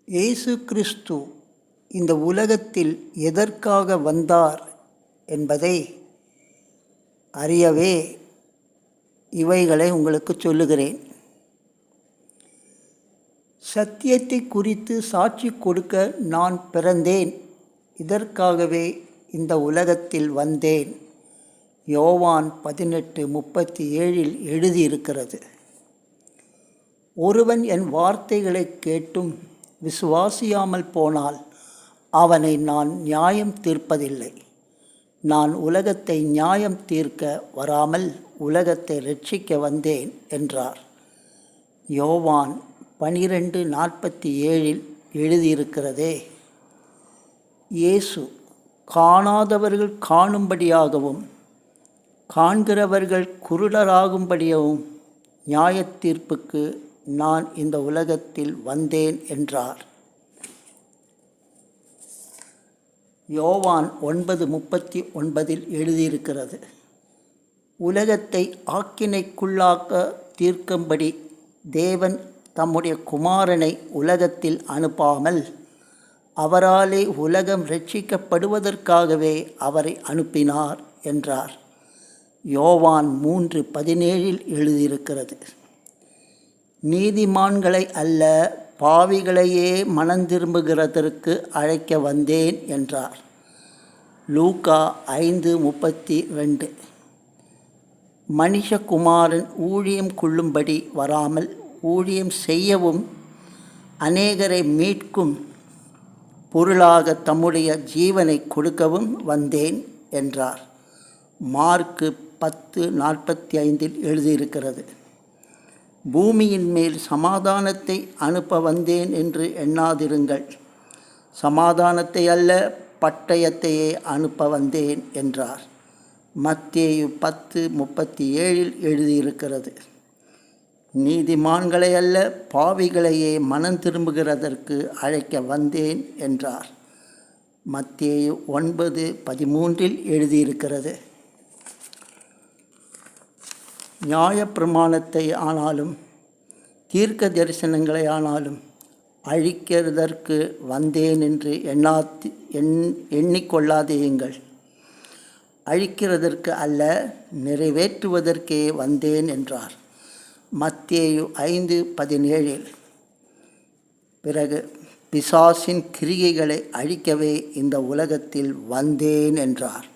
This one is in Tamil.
இயேசு கிறிஸ்து இந்த உலகத்தில் எதற்காக வந்தார் என்பதை அறியவே இவைகளை உங்களுக்கு சொல்லுகிறேன். சத்தியத்தை குறித்து சாட்சி கொடுக்க நான் பிறந்தேன், இதற்காகவே இந்த உலகத்தில் வந்தேன். யோவான் 18:37 எழுதியிருக்கிறது. ஒருவன் என் வார்த்தைகளை கேட்டும் விசுவாசியாமல் போனால் அவனை நான் நியாயம் தீர்ப்பதில்லை. நான் உலகத்தை நியாயம் தீர்க்க வராமல் உலகத்தை இரட்சிக்க வந்தேன் என்றார். யோவான் 12:47 எழுதியிருக்கிறதே. இயேசு காணாதவர்கள் காணும்படியாகவும் காண்கிறவர்கள் குருடராகும்படியாகவும் நியாயத்தீர்ப்புக்கு நான் இந்த உலகத்தில் வந்தேன் என்றார். யோவான் 9:39 எழுதியிருக்கிறது. உலகத்தை ஆக்கினைக்குள்ளாக்க தீர்க்கும்படி தேவன் தம்முடைய குமாரனை உலகத்தில் அனுப்பாமல் அவராலே உலகம் இரட்சிக்கப்படுவதற்காகவே அவரை அனுப்பினார் என்றார். யோவான் 3:17 எழுதியிருக்கிறது. நீதிமான்களை அல்ல, பாவிகளையே மனந்திரும்புகிறதற்கு அழைக்க வந்தேன் என்றார். லூக்கா 5:32 மனுஷகுமாரன் ஊழியம் கொள்ளும்படி வராமல் ஊழியம் செய்யவும் அநேகரை மீட்கும் பொருளாக தம்முடைய ஜீவனை கொடுக்கவும் வந்தேன் என்றார். மார்க்கு 10:45 எழுதியிருக்கிறது. பூமியின் மேல் சமாதானத்தை அனுப்ப வந்தேன் என்று எண்ணாதிருங்கள், சமாதானத்தை அல்ல பட்டயத்தையே அனுப்ப வந்தேன் என்றார். மத்தேயு 10:37 எழுதியிருக்கிறது. நீதிமான்களை அல்ல, பாவிகளையே மனம் திரும்புகிறதற்கு அழைக்க வந்தேன் என்றார். மத்தேயு 9:13 எழுதியிருக்கிறது. நியாயப்பிரமாணத்தை ஆனாலும் தீர்க்க தரிசனங்களை ஆனாலும் அழிக்கிறதற்கு வந்தேன் என்று எண்ணிக்கொள்ளாதேயுங்கள். அழிக்கிறதற்கு அல்ல, நிறைவேற்றுவதற்கே வந்தேன் என்றார். மத்தேயு 5:17 பிறகு பிசாசின் கிரியைகளை அழிக்கவே இந்த உலகத்தில் வந்தேன் என்றார்.